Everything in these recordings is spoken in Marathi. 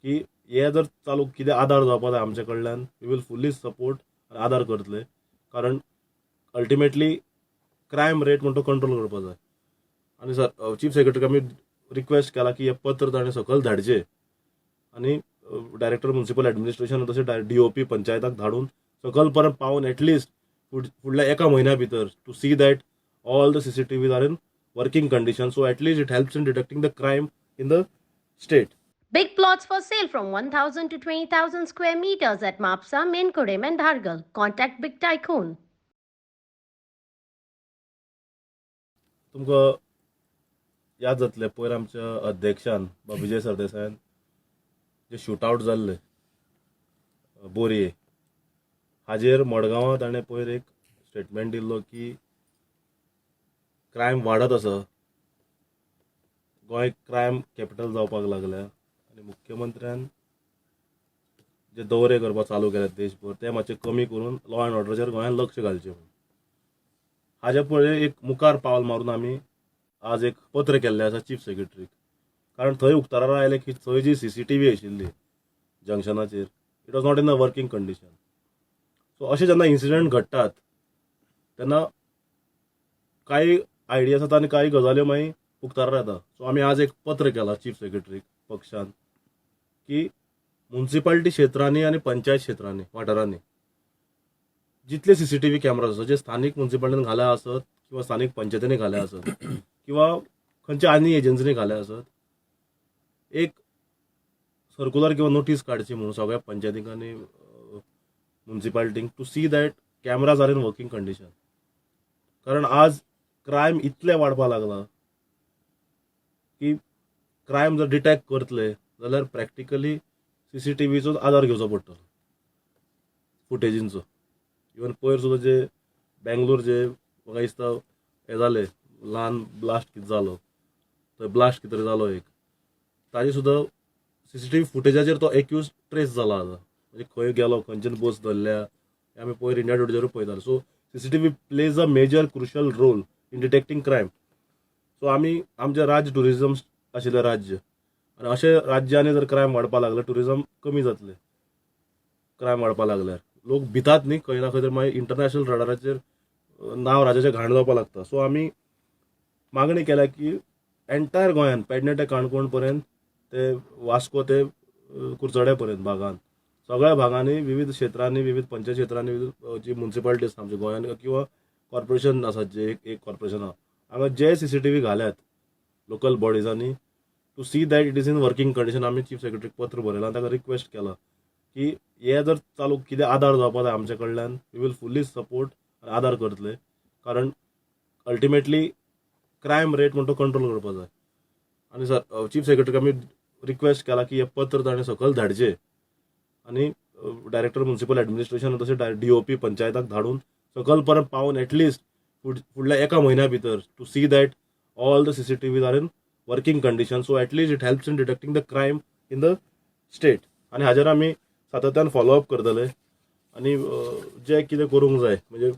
की हे जर चालू कितें आदार जावपा जाय आमचे कडल्यान वी वील फुल्ली सपोर्ट आदार करतले, कारण अल्टिमेटली क्रायम रेट म्हणटा तो कंट्रोल करपा जाय. आनी सर चीफ सेक्रेटरीक आमी रिक्वेस्ट केला की हे पत्र ताणें सकयल धाडचें आनी डायरेक्टर म्युनिसिपल एडमिनिस्ट्रेशन तशें DOP पंचायताक धाडून सकयल पर्यंत पावून एटलिस्ट फुडल्या एका म्हयन्या भितर to see that all the CCTVs are in working condition, so at least it helps in detecting the crime in the state. Big plots for sale from 1,000 to 20,000 square meters at Mapsa, Menkodem, and Dhargal. Contact Big Tycoon. तुमकां याद जातलें पयर आमच्या अध्यक्षान विजय सरदेसायान जे शूटआवट जाल्ले बोरये हाजेर मडगांवां ताणें पयर एक स्टेटमेंट दिल्लो की क्रायम वाडत आसा, गोंय क्रायम कॅपिटल जावपाक लागल्या आनी मुख्यमंत्र्यान जे दौरे करपाक चालू केल्यात देशभर ते मातशे कमी करून लॉ अँड ऑर्डराचेर गोंयांत लक्ष घालचें म्हणून हाजे पळय एक मुखार पावल मारून आमी आज एक पत्र केल्लें आसा चीफ सेक्रेटरीक, कारण थंय उक्ताडार आयलें की थंय जी CCTV आशिल्ली जंक्शनाचेर it was not in the working condition. So अशें जेन्ना इन्सिडंट घडटात तेन्ना कांय आयडियाज येता आनी कांय गजाल्यो मागीर उक्ताडार येता. सो आमी आज एक पत्र केलां चीफ सेक्रेटरीक पक्षान की म्युनिसिपालिटी क्षेत्रांनी आनी पंचायत क्षेत्रांनी वाठारांनी जितले CCTV कॅमेराज आसात जे स्थानीक म्युनिसिपालिटीन घाल्या आसत किंवा स्थानीक पंचायतींनी घाल्या आसत किंवा खंयच्या आनी एजन्सीनी घाल्या आसत, एक सर्क्युलर किंवा नोटीस काडची म्हणून सगळ्या पंचायतींक आनी म्युनिसिपालिटींक to see that cameras are in working condition. कारण आज क्रायम इतले वाडपाक लागला की क्रायम जर डिटेक्ट करतले जाल्यार प्रॅक्टिकली CCTVचो आदार घेवचो पडटलो फुटेजींचो. इवन पयर सुद्दां जे बेंगलोर जे म्हाका दिसता हे जाले ल्हान ब्लास्ट कितें जालो थंय ब्लास्ट कितें तरी जालो एक, ताजी सुद्दां CCTV फुटेजाचेर तो एक्यूज ट्रेस जाला आतां, म्हणजे खंय गेलो खंयच्यान बस धरल्या हे आमी पयर इंडिया टुडेचेरूय पळयताले. So CCTV plays a major crucial role in detecting crime. So आमी आमचें राज्य टुरिझम आशिल्लें राज्य आनी अशें राज्यांनी जर क्रायम वाडपाक लागले टुरिझम कमी जातलें. क्रायम वाडपाक लागल्यार लोक भितात न्ही खंय ना खंय तरी मागीर इंटरनॅशनल रडाराचेर नांव राज्याचें घाण जावपाक लागता. सो आमी मागणी केल्या की एंटायर गोंयांत पेडणे ते काणकोण पर्यंत ते वास्को ते कुर्चडे पर्यंत भागांत सगळ्या भागांनी विविध क्षेत्रांनी विविध पंचायत क्षेत्रांनी जी म्युनिसिपालिटी आसा आमच्या गोंयांत किंवा कॉर्पोरेशन आसात जे एक कॉर्पोरेशन आहा हांगा जे CCTV घाल्यात लोकल बॉडीजांनी to see that it is in working condition. आमी चीफ सेक्रेटरीक पत्र बरयलां आनी ताका रिक्वेस्ट केला की हे जर चालू कितें आदार जावपा जाय आमचे कडल्यान वी वील फुल्ली सपोर्ट आदार करतले, कारण अल्टिमेटली क्रायम रेट म्हणटा तो कंट्रोल करपा जाय. आनी सर चीफ सेक्रेटरीक आमी रिक्वेस्ट केला की हे पत्र ताणें सकयल धाडचें आनी डायरेक्टर म्युनिसिपल एडमिनिस्ट्रेशन तशें DOP पंचायताक धाडून सकयल पर्यंत पावून एटलिस्ट फुडल्या एका म्हयन्या भितर to see that all the CCTVs are in working condition, so at least it helps in detecting the crime in the state. आनी हाजेर आमी सातत्यान फॉलोअप करतले आनी जे कितें करूंक जाय म्हणजे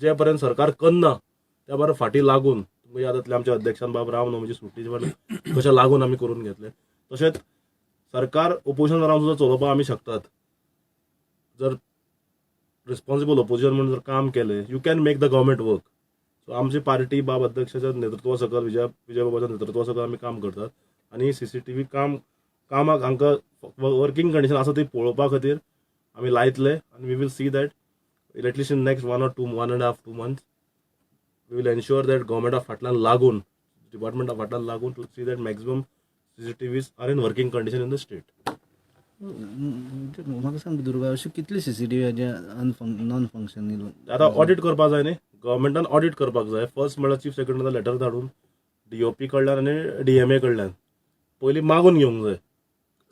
जे पर्यंत सरकार करना त्या पर्यंत फाटीं लागून तुमकां याद जातलें आमच्या अध्यक्षान बाब रामनवमीची सुट्टीचे पर्यंत कशें लागून आमी करून घेतले. तशेंच सरकार ओपोजिशन रावन सुद्दां चलोवपाक आमी शकतात. जर रिस्पॉन्सिबल ओपोजिशन म्हणून जर काम केलें you can make the government work. So आमची पार्टी बाब अध्यक्षाच्या नेतृत्वा सकयल विजय बाबाच्या नेतृत्वा सकयल आमी काम करतात आनी CCTV कामाक हांकां वर्किंग कंडिशन आसा ती पळोवपा खातीर आमी लायतले आनी we will see that at least in next 1.5 months we will ensure that गव्हर्मेंटा फाटल्यान लागून डिपार्टमेंटा फाटल्यान लागून to see that maximum CCTVs are in working condition in the state. म्हाका सांग दुर्गा अशें कितले CCTV जे नॉन फंक्शनल आतां ऑडिट करपाक जाय न्ही, गव्हर्मेंटान ऑडिट करपाक जाय. फर्स्ट म्हणल्यार चीफ सेक्रेटरीन लेटर धाडून DOP कडल्यान आनी DMA कडल्यान पयलीं मागून घेवंक जाय.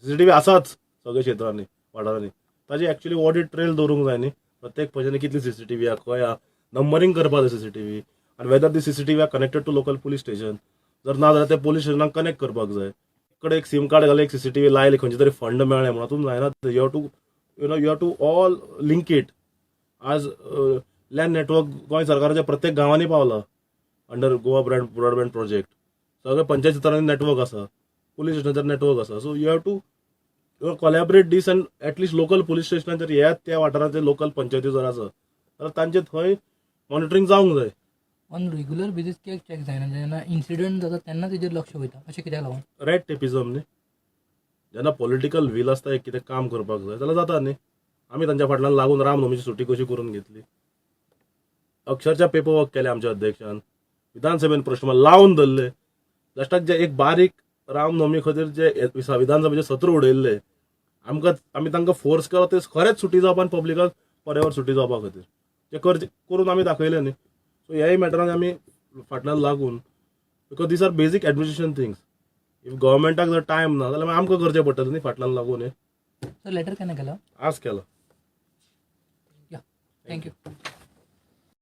CCTV आसाच सगळ्या क्षेत्रांनी वाठारांनी, ताजी एक्चुअली ऑडिट ट्रेल दवरूंक जाय न्ही. प्रत्येक पंचायतीन कितली CCTV आहा खंय आहा नंबरींग करपाक जाय CCTV आनी whether the CCTV are connected to local police station. जर ना जाल्यार ते पुलीस स्टेशनाक कनेक्ट करपाक जाय. कडेन एक सिम कार्ड घालून एक CCTV लायले खंयचे तरी फंड मेळ्ळे म्हणून हातून जायना. You have to all link it. आज लँड नेटवर्क गोंय सरकाराच्या प्रत्येक गांवांनी पावला अंडर गोवा ब्रॉडबँड प्रोजेक्ट. सगळे पंचायत क्षेत्रांनी नेटवर्क आसा, पुलीस स्टेशनाचेर नेटवर्क आसा. So you have to collaborate these आनी एटलिस्ट लोकल पुलीस स्टेशनार जर येयात त्या वाठाराचे लोकल पंचायती जर आसत जाल्यार तांचे थंय मॉनिटरींग जावंक जाय. ऑन रेग्युलर बेसीस कित्याक चॅक जायना जेन्ना इन्सिडंट जाता तेन्ना तेजेर लक्ष वयता अशें कित्याक लागून? रेड टेपिझम न्ही. जेन्ना पॉलिटिकल वील आसता एक कितें काम करपाक जाय जाल्यार जाता न्ही. आमी तांच्या फाटल्यान लागून रामनवमीची सुटी कशी करून घेतली. अक्षरशः पेपर वर्क केले आमच्या अध्यक्षान, विधानसभेन प्रश्न लावन धरले. लास्टाक जे एक बारीक रामनवमी खातीर जे विधानसभेचे सत्र उडयल्ले आमी तांकां फोर्स केलो ते खरेंच सुटी जावपा आनी पब्लिकाक पर्यावर सुटी जावपा खातीर ते करून आमी दाखयले न्ही. सो ह्याय मॅटरान आमी फाटल्यान लागून because these are basic administration things. If गव्हर्मेंटाक जर टायम ना जाल्यार आमकां करचें पडटलें न्ही फाटल्यान लागून हे. सर लेटर केन्ना केला? आज केला. या थँक्यू.